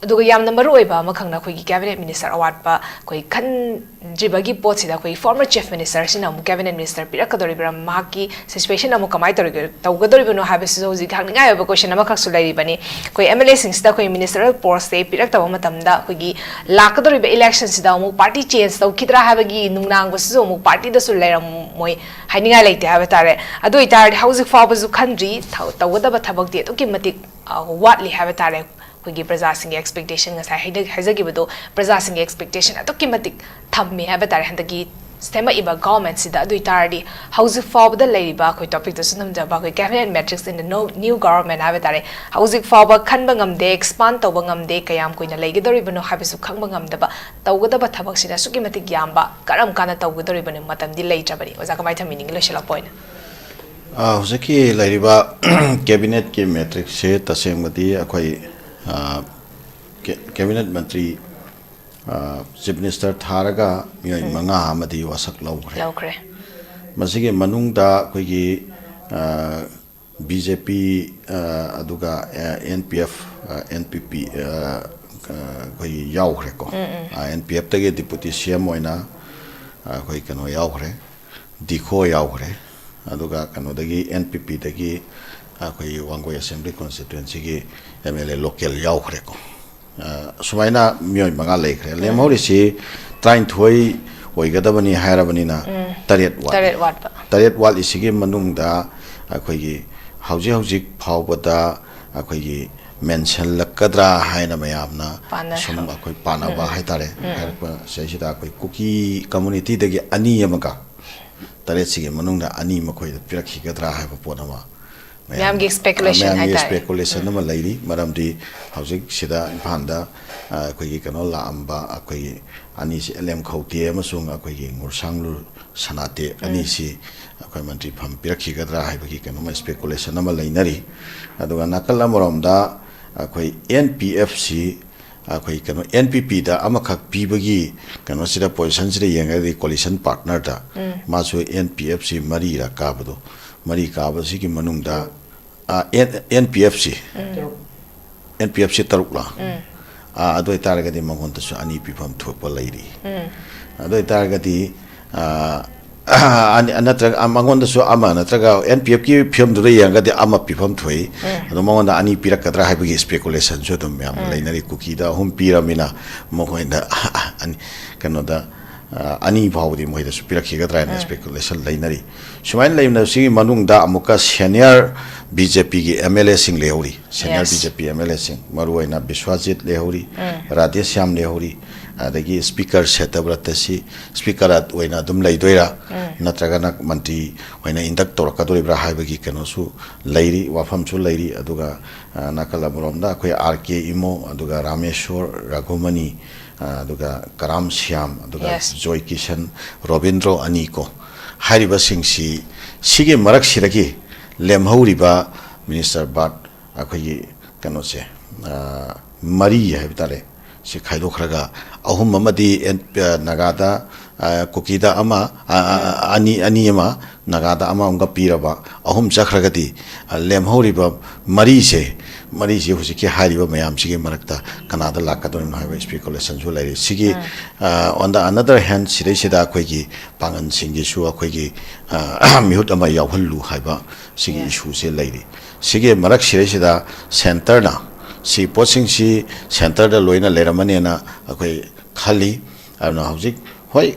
ꯑꯗꯨꯒ ꯌꯥꯝꯅ ꯃꯔꯨꯑꯣꯏꯕ ꯑꯃꯈꯛꯅ ꯑꯩꯈꯣꯏꯒꯤ ꯀꯦꯕꯤꯅꯦꯠ ꯃꯤꯅꯤꯁꯇꯔ ꯑꯋꯥꯠꯄ ꯑꯩꯈꯣꯏ ꯈꯟꯗ꯭ꯔꯤꯕꯒꯤ ꯄꯣꯠꯁꯤꯗ ꯑꯩꯈꯣꯏ ꯐꯣꯔꯃꯔ ꯆꯤꯐ ꯃꯤꯅꯤꯁꯇꯔꯁꯤꯅ ꯑꯃꯨꯛ ꯀꯦꯕꯤꯅꯦꯠ ꯃꯤꯅꯤꯁꯇꯔ ꯄꯤꯔꯛꯀꯗꯧꯔꯤꯕ꯭ꯔꯥ ꯃꯍꯥꯛꯀꯤ ꯁꯤꯆꯨꯋꯦꯁꯟ ꯑꯃꯨꯛ ꯀꯃꯥꯏꯅ ꯇꯧꯒꯗꯧꯔꯤꯕꯅꯣ ꯍꯥꯏꯕꯁꯤꯁꯨ ꯍꯧꯖꯤꯛ ꯍꯪꯅꯤꯡꯉꯥꯏ ꯑꯣꯏꯕ ꯀꯣꯏꯁꯟ ꯑꯃꯈꯛꯁꯨ ꯂꯩꯔꯤꯕꯅꯤ ꯑꯩꯈꯣꯏ MLAꯁꯤꯡꯁꯤꯗ ꯑꯩꯈꯣꯏ ꯃꯤꯅꯤꯁꯇꯔꯦꯜ ꯄꯣꯁꯁꯦ ꯄꯤꯔꯛꯇꯕ ꯃꯇꯝꯗ ꯑꯩꯈꯣꯏꯒꯤ ꯂꯥꯛꯀꯗꯧꯔꯤꯕ ꯏꯂꯦꯛꯁꯟꯁꯤꯗ ꯑꯃꯨꯛ ꯄꯥꯔꯇꯤ ꯆꯦꯟꯖ ꯇꯧꯈꯤꯗ꯭ꯔꯥ ꯍꯥꯏꯕꯒꯤ ꯅꯨꯡꯅꯥꯡꯕꯁꯤꯁꯨ ꯑꯃꯨꯛ ꯄꯥꯔꯇꯤꯗꯁꯨ ꯂꯩꯔꯝꯃꯣꯏ ꯍꯥꯏꯅꯤꯡꯉꯥꯏ ꯂꯩꯇꯦ ꯍꯥꯏꯕ ꯇꯥꯔꯦ ꯑꯗꯨ ꯑꯣꯏꯇꯥꯔꯗꯤ ꯍꯧꯖꯤꯛ ꯐꯥꯎꯕꯁꯨ ꯈꯟꯗ꯭ꯔꯤ ꯇꯧꯒꯗꯕ ꯊꯕꯛꯇꯤ ꯑꯗꯨꯛꯀꯤ ꯃꯇꯤꯛ ꯋꯥꯠꯂꯤ ꯍꯥꯏꯕ ꯇꯥꯔꯦ ꯑꯩꯈꯣꯏꯒꯤ ꯄ꯭ꯔꯖꯥꯁꯤꯡꯒꯤ ꯑꯦꯛꯁꯄꯦꯛꯇꯦꯁꯟ ꯉꯁꯥꯏ ꯍꯥꯏꯖꯈꯤꯕꯗꯣ ꯄ꯭ꯔꯖꯥꯁꯤꯡꯒꯤ ꯑꯦꯛꯁꯄꯦꯛꯇꯦꯁꯟ ꯑꯗꯨꯛꯀꯤ ꯃꯇꯤꯛ ꯊꯝꯃꯤ ꯍꯥꯏꯕ ꯇꯥꯔꯦ ꯍꯟꯗꯛꯀꯤ ꯁꯦꯝꯃꯛꯏꯕ ꯒꯚꯔꯟꯃꯦꯟꯠꯁꯤꯗ ꯑꯗꯨ ꯑꯣꯏꯇꯥꯔꯗꯤ ꯍꯧꯖꯤꯛ ꯐꯥꯎꯕꯗ ꯂꯩꯔꯤꯕ ꯑꯩꯈꯣꯏ ꯇꯣꯄꯤꯛꯇꯁꯨ ꯅꯝꯖꯕ ꯑꯩꯈꯣꯏ ꯀꯦꯕꯤꯅꯦꯠ ꯃꯦꯇ꯭ꯔꯤꯛꯁ ꯏꯟ ꯗ ꯅ꯭ꯌꯨ ꯒꯚꯔꯟꯃꯦꯟꯠ ꯍꯥꯏꯕ ꯇꯥꯔꯦ ꯍꯧꯖꯤꯛ ꯐꯥꯎꯕ ꯈꯟꯕ ꯉꯝꯗꯦ ꯑꯦꯛꯁꯄꯥꯟ ꯇꯧꯕ ꯉꯝꯗꯦ ꯀꯌꯥꯝ ꯀꯨꯏꯅ ꯂꯩꯒꯗꯧꯔꯤꯕꯅꯣ ꯍꯥꯏꯕꯁꯨ ꯈꯪꯕ ꯉꯝꯗꯕ ꯇꯧꯒꯗꯕ ꯊꯕꯛꯁꯤꯅ ꯑꯁꯨꯛꯀꯤ ꯃꯇꯤꯛ ꯌꯥꯝꯕ ꯀꯔꯝ ꯀꯥꯟꯗ ꯇꯧꯒꯗꯧꯔꯤꯕꯅꯣ ꯃꯇꯝꯗꯤ ꯂꯩꯇ꯭ꯔꯕꯅꯤ ꯑꯣꯖꯥ ꯀꯃꯥꯏꯅ ꯊꯝꯕꯤꯅꯤꯡꯉꯤ ꯂꯣꯏꯁꯤꯜꯂꯛꯄ ꯑꯣꯏꯅ ꯍꯧꯖꯤꯛꯀꯤ ꯂꯩꯔꯤꯕ ꯀꯦꯕꯤꯅꯦꯠꯀꯤ ꯃꯦꯇ꯭ꯔꯤꯛꯁꯦ ꯇꯁꯦꯡꯕꯗꯤ ꯑꯩꯈꯣꯏ ꯀꯦꯕꯤꯅꯦꯠ ꯃꯟꯇ꯭ꯔꯤ ꯆꯤꯐ ꯃꯤꯅꯤꯁꯇꯔ ꯊꯥꯔꯒ ꯃꯤꯑꯣꯏ 5 ꯑꯃꯗꯤ ꯋꯥꯁꯛ ꯂꯧꯈ꯭ꯔꯦ ꯃꯁꯤꯒꯤ ꯃꯅꯨꯡꯗ ꯑꯩꯈꯣꯏꯒꯤ BJP ꯑꯗꯨꯒ NPF NPP ꯑꯩꯈꯣꯏꯒꯤ ꯌꯥꯎꯈ꯭ꯔꯦꯀꯣ NPF ꯇꯒꯤ ꯗꯤꯄꯨꯇꯤ CM ꯑꯣꯏꯅ ꯑꯩꯈꯣꯏ ꯀꯩꯅꯣ ꯌꯥꯎꯈ꯭ꯔꯦ ꯗꯤꯈꯣ ꯌꯥꯎꯈ꯭ꯔꯦ ꯑꯗꯨꯒ ꯀꯩꯅꯣꯗꯒꯤ NPP ꯗꯒꯤ ꯑꯩꯈꯣꯏ ꯋꯥꯡꯒꯣꯏ ꯑꯦꯁꯦꯝꯕ꯭ꯂꯤ ꯀꯣꯟꯁꯇꯤꯇꯨꯌꯦꯟꯁꯤꯒꯤ MLA ꯂꯣꯀꯦꯜ ꯌꯥꯎꯈ꯭ꯔꯦꯀꯣ ꯁꯨꯃꯥꯏꯅ ꯃꯤꯑꯣꯏ 5 ꯂꯩꯈ꯭ꯔꯦ ꯂꯦꯝꯍꯧꯔꯤꯁꯤ 39 ꯑꯣꯏꯒꯗꯕꯅꯤ ꯍꯥꯏꯔꯕꯅꯤꯅ 8 ꯋꯥꯠꯂꯤꯁꯤꯒꯤ ꯃꯅꯨꯡꯗ ꯑꯩꯈꯣꯏꯒꯤ ꯍꯧꯖꯤꯛ ꯐꯥꯎꯕꯗ ꯑꯩꯈꯣꯏꯒꯤ ꯃꯦꯟꯁꯟꯂꯛꯀꯗ꯭ꯔꯥ ꯍꯥꯏꯅ ꯃꯌꯥꯝꯅ ꯁꯨꯝ ꯑꯩꯈꯣꯏ ꯄꯥꯅꯕ ꯍꯥꯏꯇꯥꯔꯦ ꯍꯥꯏꯔꯛꯄ ꯁꯤꯗ ꯑꯩꯈꯣꯏ ꯀꯨꯀꯤ ꯀꯝꯃꯨꯅꯤꯇꯤꯗꯒꯤ 2 ꯑꯃꯒ 8 ꯁꯤꯒꯤ ꯃꯅꯨꯡꯗ 2 ꯃꯈꯣꯏꯗ ꯄꯤꯔꯛꯈꯤꯒꯗ꯭ꯔꯥ ꯍꯥꯏꯕ ꯄꯣꯠ ꯑꯃ ꯃꯌꯥꯝꯒꯤ ꯁ꯭ꯄꯦꯀꯨꯂꯦꯁꯟ ꯑꯃ ꯂꯩꯔꯤ ꯃꯔꯝꯗꯤ ꯍꯧꯖꯤꯛ ꯁꯤꯗ ꯏꯝꯐꯥꯜꯗ ꯑꯩꯈꯣꯏꯒꯤ ꯀꯩꯅꯣ ꯂꯥꯛꯑꯝꯕ ꯑꯩꯈꯣꯏꯒꯤ 2ꯁꯤ LM ꯈꯧꯇꯦ ꯑꯃꯁꯨꯡ ꯑꯩꯈꯣꯏꯒꯤ ꯉꯨꯔꯁꯥꯡꯂꯨ ꯁꯅꯥꯇꯦ 2ꯁꯤ ꯑꯩꯈꯣꯏ ꯃꯟꯇ꯭ꯔꯤ ꯐꯝ ꯄꯤꯔꯛꯈꯤꯒꯗ꯭ꯔꯥ ꯍꯥꯏꯕꯒꯤ ꯀꯩꯅꯣꯃ ꯁ꯭ꯄꯦꯀꯨꯂꯦꯁꯟ ꯑꯃ ꯂꯩꯅꯔꯤ ꯑꯗꯨꯒ ꯅꯥꯀꯜ ꯑꯃꯔꯣꯝꯗ ꯑꯩꯈꯣꯏ NPFꯁꯤ ꯑꯩꯈꯣꯏ ꯀꯩꯅꯣ NPPꯗ ꯑꯃꯈꯛ ꯄꯤꯕꯒꯤ ꯀꯩꯅꯣꯁꯤꯗ ꯄꯣꯖꯤꯁꯟꯁꯤꯗ ꯌꯦꯡꯉꯒꯗꯤ ꯀꯣꯂꯤꯁꯟ ꯄꯥꯔꯠꯅꯔꯗ ꯃꯥꯁꯨ NPFꯁꯤ 3 ꯀꯥꯕꯗꯣ 3 ꯀꯥꯕꯁꯤꯒꯤ ꯃꯅꯨꯡꯗ NPFꯁꯤ 3ला ꯑꯗꯨ ꯑꯣꯏꯇꯥꯔꯒꯗꯤ ꯃꯉꯣꯟꯗꯁꯨ 2 ꯄꯤꯐꯝ ꯊꯣꯛꯄ ꯂꯩꯔꯤ ꯑꯗꯨ ꯑꯣꯏꯇꯥꯔꯒꯗꯤ नत्रगा मंगोंदसु अमा नत्रगा NPF की फिल्म दुरे यंगदे अमा पिफम थोई अदो मंगोंदा अनि पिरकद्रा हाइबगी स्पेकुलेशन सु दम याम लैनरी कुकीदा हुम पिरामिना मखोइदा अनि कनोदा अनि भावदि मोइदा सु पिरखिगद्रा न स्पेकुलेशन लैनरी सुमाइन लैमना सिगी मनुंगदा अमुका सीनियर BJP की MLA सिंह लेहौरी सीनियर BJP MLA सिंह मरुआइना विश्वजित लेहौरी राधेश्याम लेहौरी अदगी स्पीकर सेटब्रतसी स्पीकर ओइना दुम लैदोइरा नत्रगना मंत्री ओइना इंडक्ट तोरकदोरिब्रा हाइबगी कनोसु लैरी वाफमसु लैरी अदुगा नाकला बरोमदा अखोय RK इमो अदुगा रामेश्वर रघुमणि अदुगा कराम श्याम अदुगा जॉय किशन रविंद्र अनिको हाइरिबा सिंगसी सिगे मरक सिरगी लेमहौरिबा मिनिस्टर बाट अखोय कनोसे मरी हाइबतारे si khaido khraga ahum amadi nagada kukida ama ani ama nagada ama unga piraba ahum chakhragati lemhoriba mari se husiki hariba mayam sige marakta kanada lakadon haiba speculation su lai sigi on the another hand sidai sida akhoi pangan singi su akhoi mihut ama yawhallu haiba sigi issue se lairi sige marak sidai sida center na si posing si center da loina leramane na akhoi khali ana hojik hoi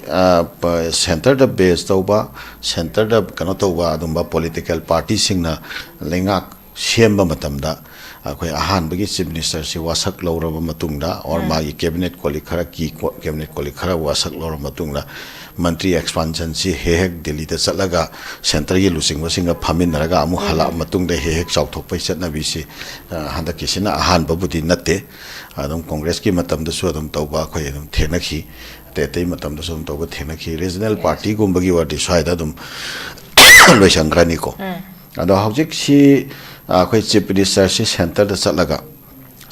center da base tauba center da kano tauba adumba political party singna lengak semba matamda akhoi ahan bagi chief minister si wasak lawraba matungda or magi cabinet koli khara ki cabinet koli khara wasak lawraba matungda मंत्री expansion से हेक दिल्ली दा चलगा centre ये लुसिंग वसिंग फामिनरगा अमु हाला मतुंग दे हेक चाउथोक पैसत नबी से हंदा किसिना आहान बबुदी नते अदम कांग्रेस की मतम दसु अदम तौबा खोय अदम थेनखी तेते मतम दसु अदम तौबा थेनखी रीजनल पार्टी गुंबगी वादी स्वाइदा अदम लोइसंग्रानी को अदो हौजिक सी खोय चीफ मिनिस्टर से सेंटर दा चलगा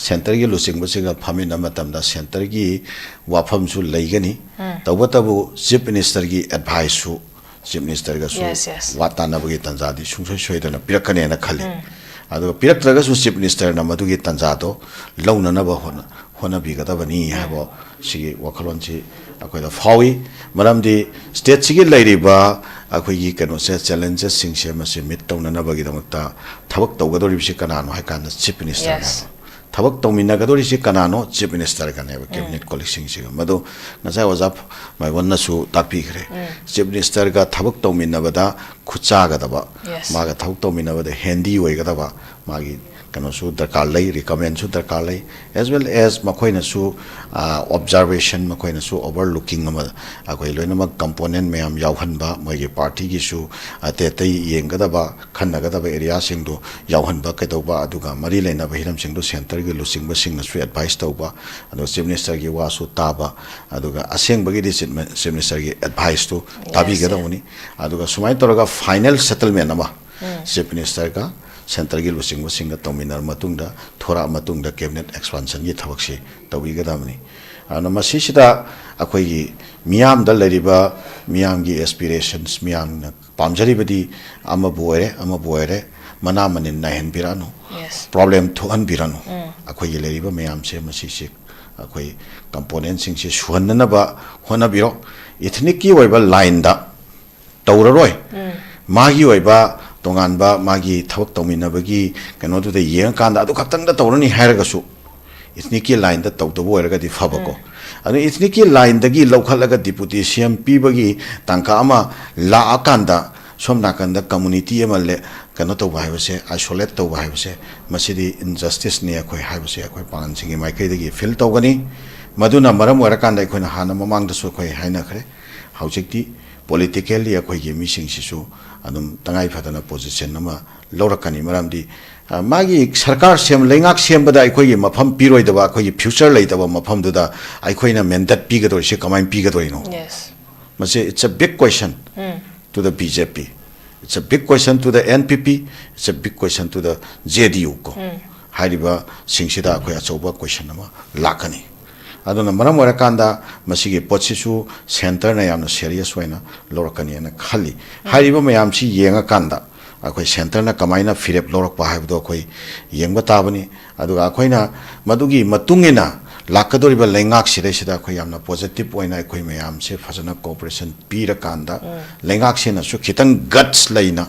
सेंटर की लुसिंग बसिंग फामिन मतमदा सेंटर की वाफम सु लैगनी तबतबु चीफ मिनिस्टर की एडवाइस सु चीफ मिनिस्टर का सु वातानबगी तंजादी सुंसोय सोयदना पिरकने ना खली अदो पिरकत्रगा सु चीफ मिनिस्टर ना मदुगी तंजादो लौननबा ꯍꯣꯠꯅꯕꯤꯒꯗꯕꯅꯤ ꯍꯥꯏꯕ ꯁꯤꯒꯤ ꯋꯥꯈꯜꯂꯣꯟꯁꯤ ꯑꯩꯈꯣꯏꯗ ꯐꯥꯎꯏ ꯃꯔꯝꯗꯤ ꯁ꯭ꯇꯦꯠꯁꯤꯒꯤ ꯂꯩꯔꯤꯕ ꯑꯩꯈꯣꯏꯒꯤ ꯀꯩꯅꯣꯁꯦ ꯆꯦꯂꯦꯟꯖꯦꯁꯁꯤꯡꯁꯦ ꯃꯁꯤ ꯃꯤꯠ ꯇꯧꯅꯅꯕꯒꯤꯗꯃꯛꯇ ꯊꯕꯛ ꯇꯧꯒꯗꯧꯔꯤꯕꯁꯤ ꯀꯅꯥꯅꯣ ꯍꯥꯏ ꯀꯥꯟꯗ ꯆꯤꯐ ꯃꯤꯅꯤꯁꯇꯔꯅꯦꯕ ꯊꯕꯛ ꯇꯧꯃꯤꯟꯅꯒꯗꯧꯔꯤꯁꯤ ꯀꯅꯥꯅꯣ ꯆꯤꯐ ꯃꯤꯅꯤꯁꯇꯔꯒꯅꯦꯕ ꯀꯦꯕꯤꯅꯦꯠ ꯀꯣꯂꯤꯛꯁꯤꯡꯁꯤꯒ ꯃꯗꯨ ꯉꯁꯥꯏ ꯑꯣꯖꯥ ꯃꯥꯏꯕꯣꯟꯅꯁꯨ ꯇꯥꯛꯄꯤꯈ꯭ꯔꯦ ꯆꯤꯐ ꯃꯤꯅꯤꯁꯇꯔꯒ ꯊꯕꯛ ꯇꯧꯃꯤꯟꯅꯕꯗ ꯈꯨꯠꯆꯥꯒꯗꯕ ꯃꯥꯒ ꯊꯕꯛ ꯇꯧꯃꯤꯟꯅꯕꯗ ꯍꯦꯟꯗꯤ ꯑꯣꯏꯒꯗꯕ ꯃꯥꯒꯤ ꯀꯩꯅꯣꯁꯨ ꯗꯔꯀꯥꯔ ꯂꯩ ꯔꯤꯀꯃꯦꯟꯁꯨ ꯗꯔꯀꯥꯔ ꯂꯩ ꯑꯦꯖ ꯋꯦꯜ ꯑꯦꯖ ꯃꯈꯣꯏꯅꯁꯨ ꯑꯣꯕꯖꯥꯔꯕꯦꯁꯟ ꯃꯈꯣꯏꯅꯁꯨ ꯑꯣꯚꯔꯂꯨꯀꯤꯡ ꯑꯃ ꯑꯩꯈꯣꯏ ꯂꯣꯏꯅꯃꯛ ꯀꯝꯄꯣꯅꯦꯟ ꯃꯌꯥꯝ ꯌꯥꯎꯍꯟꯕ ꯃꯣꯏꯒꯤ ꯄꯥꯔꯇꯤꯒꯤꯁꯨ ꯑꯇꯩ ꯑꯇꯩ ꯌꯦꯡꯒꯗꯕ ꯈꯟꯅꯒꯗꯕ ꯑꯦꯔꯤꯌꯥꯁꯤꯡꯗꯨ ꯌꯥꯎꯍꯟꯕ ꯀꯩꯗꯧꯕ ꯑꯗꯨꯒ ꯃꯔꯤ ꯂꯩꯅꯕ ꯍꯤꯔꯝꯁꯤꯡꯗꯨ ꯁꯦꯟꯇꯔꯒꯤ ꯂꯨꯆꯤꯡꯕꯁꯤꯡꯅꯁꯨ ꯑꯦꯗꯚꯥꯏꯁ ꯇꯧꯕ ꯑꯗꯨꯒ ꯆꯤꯐ ꯃꯤꯅꯤꯁꯇꯔꯒꯤ ꯋꯥꯁꯨ ꯇꯥꯕ ꯑꯗꯨꯒ ꯑꯁꯦꯡꯕꯒꯤꯗꯤ ꯆꯤꯐ ꯃꯤꯅꯤꯁꯇꯔꯒꯤ ꯑꯦꯗꯚꯥꯏꯁꯇꯨ ꯇꯥꯕꯤꯒꯗꯧꯕꯅꯤ ꯑꯗꯨꯒ ꯁꯨꯃꯥꯏꯅ ꯇꯧꯔꯒ ꯐꯥꯏꯅꯦꯜ ꯁꯦꯇꯜꯃꯦꯟ ꯑꯃ ꯆꯤꯐ ꯃꯤꯅꯤꯁꯇꯔꯒ ꯁꯦꯟꯇꯔꯒꯤ ꯂꯨꯆꯤꯡꯕꯁꯤꯡꯒ ꯇꯧꯃꯤꯟꯅꯔ ꯃꯇꯨꯡꯗ ꯊꯣꯔꯛꯑ ꯃꯇꯨꯡꯗ ꯀꯦꯕꯤꯅꯦꯠ ꯑꯦꯛꯁꯄꯥꯟꯁꯟꯒꯤ ꯊꯕꯛꯁꯤ ꯇꯧꯕꯤꯒꯗꯕꯅꯤ ꯑꯗꯨꯅ ꯃꯁꯤꯁꯤꯗ ꯑꯩꯈꯣꯏꯒꯤ ꯃꯤꯌꯥꯝꯗ ꯂꯩꯔꯤꯕ ꯃꯤꯌꯥꯝꯒꯤ ꯑꯦꯁꯄꯤꯔꯦꯁꯟꯁ ꯃꯤꯌꯥꯝꯅ ꯄꯥꯝꯖꯔꯤꯕꯗꯤ ꯑꯃꯕꯨ ꯑꯣꯏꯔꯦ ꯃꯅꯥ ꯃꯅꯤꯟ ꯅꯥꯏꯍꯟꯕꯤꯔꯛꯑꯅꯨ ꯄ꯭ꯔꯣꯕ꯭ꯂꯦꯝ ꯊꯣꯛꯍꯟꯕꯤꯔꯅꯨ ꯑꯩꯈꯣꯏꯒꯤ ꯂꯩꯔꯤꯕ ꯃꯌꯥꯝꯁꯦ ꯃꯁꯤꯁꯦ ꯑꯩꯈꯣꯏ ꯀꯝꯄꯣꯅꯦꯟꯁꯤꯡꯁꯦ ꯁꯨꯍꯟꯅꯅꯕ ꯍꯣꯠꯅꯕꯤꯔꯣ ꯏꯊꯅꯤꯛꯀꯤ ꯑꯣꯏꯕ ꯂꯥꯏꯟꯗ ꯇꯧꯔꯔꯣꯏ ꯃꯥꯒꯤ ꯑꯣꯏꯕ ꯇꯣꯉꯥꯟꯕ ꯃꯥꯒꯤ ꯊꯕꯛ ꯇꯧꯃꯤꯟꯅꯕꯒꯤ ꯀꯩꯅꯣꯗꯨꯗ ꯌꯦꯡꯉꯀꯥꯟꯗ ꯑꯗꯨ ꯈꯛꯇꯪꯗ ꯇꯧꯔꯅꯤ ꯍꯥꯏꯔꯒꯁꯨ ꯏꯊꯅꯤꯛꯀꯤ ꯂꯥꯏꯟꯗ ꯇꯧꯗꯕ ꯑꯣꯏꯔꯒꯗꯤ ꯐꯕꯀꯣ ꯑꯗꯨ ꯏꯊꯅꯤꯛꯀꯤ ꯂꯥꯏꯟꯗꯒꯤ ꯂꯧꯈꯠꯂꯒ ꯗꯤꯄꯨꯇꯤ ꯁꯤಎಂ ꯄꯤꯕꯒꯤ ꯇꯥꯡꯀꯛ ꯑꯃ ꯂꯥꯛꯑꯀꯥꯟꯗ ꯁꯣꯝ ꯅꯥꯀꯟꯗ ꯀꯝꯃꯨꯅꯤꯇꯤ ꯑꯃ ꯀꯩꯅꯣ ꯇꯧꯕ ꯍꯥꯏꯕꯁꯦ ꯑꯥꯏꯁꯣꯂꯦꯠ ꯇꯧꯕ ꯍꯥꯏꯕꯁꯦ ꯃꯁꯤꯗꯤ ꯏꯟꯖꯁꯇꯤꯁꯅꯤ ꯑꯩꯈꯣꯏ ꯍꯥꯏꯕꯁꯦ ꯑꯩꯈꯣꯏ ꯄꯥꯡꯒꯟꯁꯤꯡꯒꯤ ꯃꯥꯏꯀꯩꯗꯒꯤ ꯐꯤꯜ ꯇꯧꯒꯅꯤ ꯃꯗꯨꯅ ꯃꯔꯝ ꯑꯣꯏꯔꯀꯥꯟꯗ ꯑꯩꯈꯣꯏꯅ ꯍꯥꯟꯅ ꯃꯃꯥꯡꯗꯁꯨ ꯑꯩꯈꯣꯏ ꯍꯥꯏꯅꯈ꯭ꯔꯦ ꯍꯧꯖꯤꯛꯇꯤ ꯄꯣꯂꯤꯇꯤꯀꯦꯜꯂꯤ ꯑꯩꯈꯣꯏꯒꯤ ꯃꯤꯁꯤꯡꯁꯤꯁꯨ ꯑꯗꯨꯝ ꯇꯉꯥꯏ ꯐꯗꯅ ꯄꯣꯖꯤꯁꯟ ꯑꯃ ꯂꯧꯔꯛꯀꯅꯤ ꯃꯔꯝꯗꯤ ꯃꯥꯒꯤ ꯁꯔꯀꯥꯔ ꯂꯩꯉꯥꯛ ꯁꯦꯝꯕꯗ ꯑꯩꯈꯣꯏꯒꯤ ꯃꯐꯝ ꯄꯤꯔꯣꯏꯗꯕ ꯑꯩꯈꯣꯏꯒꯤ ꯐ꯭ꯌꯨꯆꯔ ꯂꯩꯇꯕ ꯃꯐꯝꯗꯨꯗ ꯑꯩꯈꯣꯏꯅ ꯃꯦꯟꯗꯦꯠ ꯄꯤꯒꯗꯧꯔꯤꯁꯦ ꯀꯃꯥꯏꯅ ꯄꯤꯒꯗꯧꯔꯤꯅꯣ ꯃꯁꯤ it's a big question to the BJP it's a big question to the NPP it's a big question to the JDU ko hariba singsida akhoi achoba question ama lakani aduna maram orakanda masigi potsisu center na yamna serious waina lorakani ana khali hariba mayam si yenga kanda akhoi center na kamaina firep lorak pa haibdo akhoi yengba tabani aduga akhoina madugi matungina lakadoriba lengak sida akhoi yamna positive oina akhoi mayam se fazana cooperation pira kanda lengak sina su khitang guts laina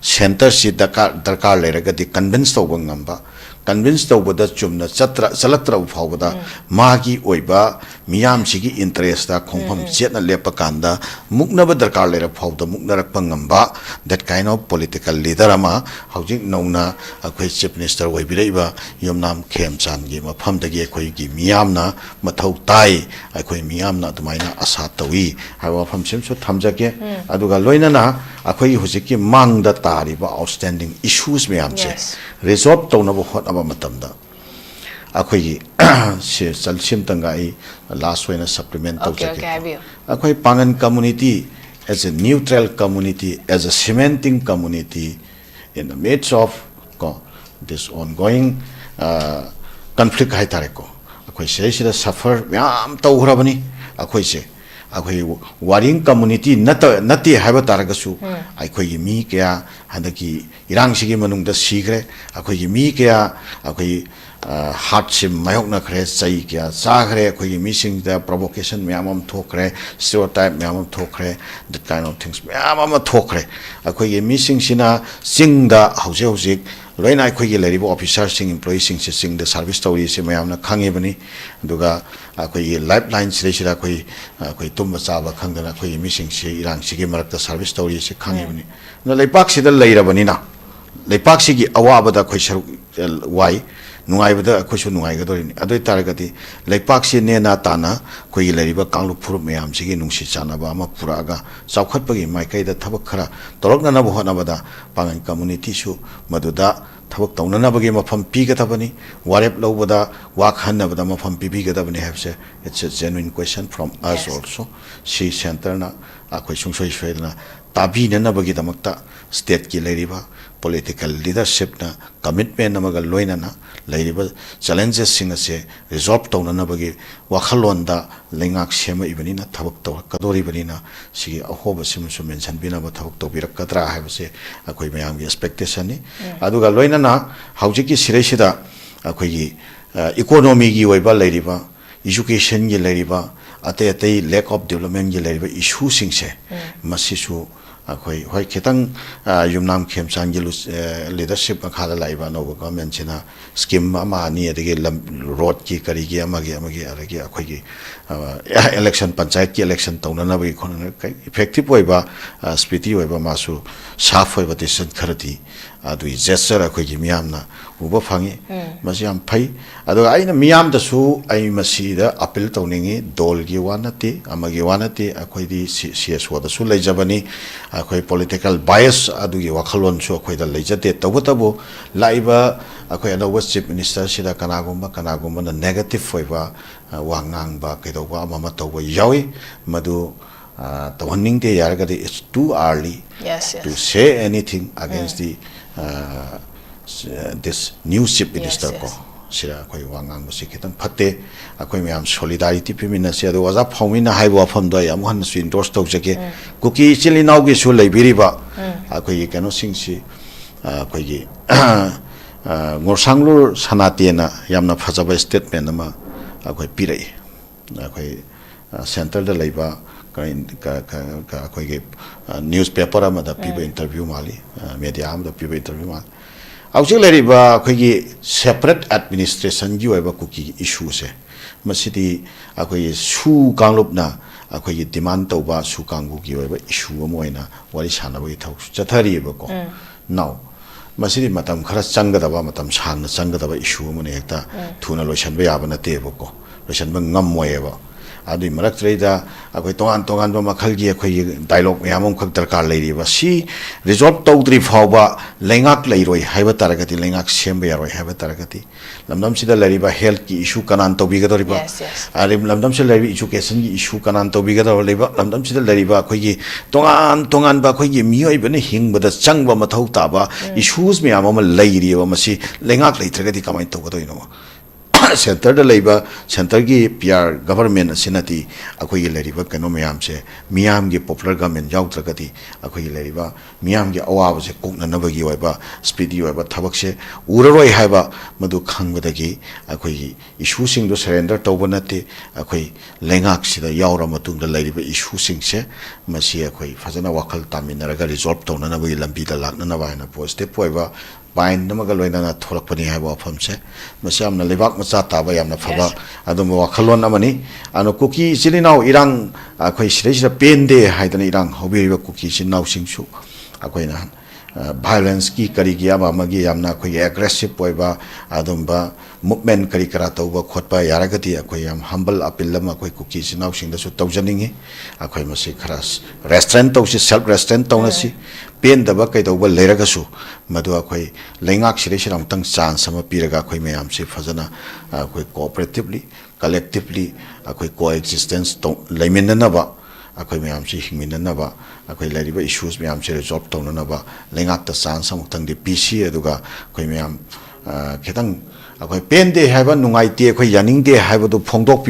center si darkar leraga di convince tawba ngamba convince tawbada chumna chalatra ufawda magi oiba miyam sigi interest da khongpham chetna lepa kanda muknaba darkar lera fawda muknarak pangamba that kind of political leader ama hojik nongna akhoi chief minister oibiraiba yomnam khemchan gi mafam dagi akhoi gi miyamna mathau tai akhoi miyamna dumaina asa tawi hawa pham simsu thamjake aduga loinana akhoi hojiki mangda tariba outstanding issues meyamche resolve tawnabu hotaba matamda akhoi se chalsim tanga ai last way na supplement tawjake akhoi pangan community as a neutral community as a cementing community in the midst of this ongoing conflict hai tareko akhoi se sida suffer yam tawhrabani akhoi se akhoi waring community nati haiba taragasu akhoi mi kya handaki irang sigi manungda sigre akhoi mi kya akhoi hardship mayokna khre chai kya chagre akhoi mi sing da provocation myamam thokre stereotype myamam thokre that kind of things myamam thokre akhoi mi sing sina singda hauji loina akhoi leribo officers sing employees sing the service story se mayamna khangebani aduga akhoi lifeline sida akhoi tumba chaba khangdana akhoi mi sing se irang sigi marakta service story se khangebani na leipak sida leirabani na leipak sigi awabada akhoi saruk wai nuaibada akhoi nuaigadorini adoi taragati leipak si nena tana khoi leriba kanglu phurup mayam sigi nungsi chanaba ama puraga chaukhatpagi maikaida thabak khara torokna na bohonabada pangan community su maduda thabak taunanabagi mafam pigatabani warep lobada wakhanabada mafam pibigadabani habse it's a genuine question from us also si center na akhoi sungsoi swedna tabi nanabagi damakta state ki leriba political leadership na commitment namaga loinana leiriba challenges singa se resolve taunanabagi wakhalonda lengak sema ibanina thabak taw kadori banina si ahoba simsu mention binaba thabak tawbirak kadra habse akhoi mayam gi expectation ni aduga loinana haujiki siresida akhoi gi economy gi oiba leiriba education gi leiriba ate lack of development gi leiriba issue sing se masisu akhoi hoi khitang yumnam khemchang gi leadership makha la laiba no government china scheme ama ni adege road ki kari gi amagi aragi akhoi gi election panchayat ki election tawna na bai khon effective oiba speedy oiba masu saफ oiba decision kharati adu gesture akhoi gi miyamna uba phangi masi am phai adu aina miyam da su ai masi da appeal tawningi dol gi wanati amagi wanati akhoi di CSO da su leijabani akhoi political bias adu gi wakhalon su akhoi da leijate tawtabo laiba akhoi ana chief minister sida kanagumba na negative oiba wangang ba kedoba amama tawba yawi madu tawhanning de yaragadi it's too early to say anything against the this new chief minister ko sira koi wangang musi kitang phatte akoi myam solidarity pimina se ado waza phomina haibo phom do yam han su endorse tau jake kuki chili naw gi su leibiri ba akoi kano singsi akoi gi ngorsanglu sanate na yamna phajaba statement ama akoi pirai akoi center da leiba akoi gi newspaper ama da piba interview mali media am da piba interview mali Aujik leri ba koi separate administration gi oiba kuki issue se masidi akoi su kanglup na akoi demand tauba su kanggu gi oiba issue amoina wari sana bai thau chathari ba ko now masidi matam khara changgadaba matam sangna changgadaba issue amone hekta thuna loisan ba yaba na te ba ko loisan ba ngam moyeba adi marak treida akoi tongan ba makhal gi akoi dialogue yamom khak darkar leiri ba si resolve tawdri phawba lengak leiroi haiba taragati lengak semba yaroi haiba taragati lamdam sida leiri ba health ki issue kanan to biga dori ba ari lamdam sida leiri education ki issue kanan to biga dori ba lamdam sida leiri ba akoi gi tongan ba akoi gi mioi bane hingba da changba mathau ta ba issues me amama leiri ba masi lengak leitragati kamai to godoi no center da leiba center gi PR government asinati akoi leriba kano miyam se miyam gi popular government yautragati akoi leriba miyam gi awab se kokna nabagi oiba speedy oiba thabak se uraroi haiba madu khangbadagi akoi issue sing do surrender tawbanate akoi lengak sida yaura matung da leriba issue sing se masi akoi fajana wakal taminaraga resolve tawna nabagi lambi da lakna na baina step oiba bain namaga loina tholakpani haiba famse masamna lebak macha taba yamna phaba adum wakhalon amani ano kuki silinau irang akhoi sira pende haidana irang hobiba kuki sinau singsu akhoi na violence ki kari gi ama magi yamna akhoi aggressive oiba adumba movement kari kara tawba khotpa yaragati akhoi yam humble appeal lama akhoi kuki sinau singda su tawjaningi akhoi masi kharas restraint tawsi self restraint tawnasi pen daba kai tawba leragasu madu akhoi lengak sire siram tang chance sama piraga akhoi mayam se fajana akhoi cooperatively collectively akhoi coexistence to leiminna ba akhoi mayam se hingminna ba akhoi lariba issues mayam se resolve tawna ba lengak ta chance samuk tang de PC aduga akhoi mayam khitang akhoi pen de haiba nungai te akhoi yaning de haiba do phongdok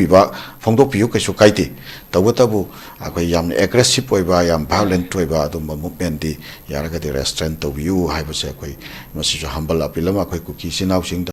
piu kaisu kaite tawtabu akhoi yam aggressive oiba yam violent oiba do movement di yaraga de restraint to view haiba se akhoi masi humble appeal ma akhoi kuki sinau sing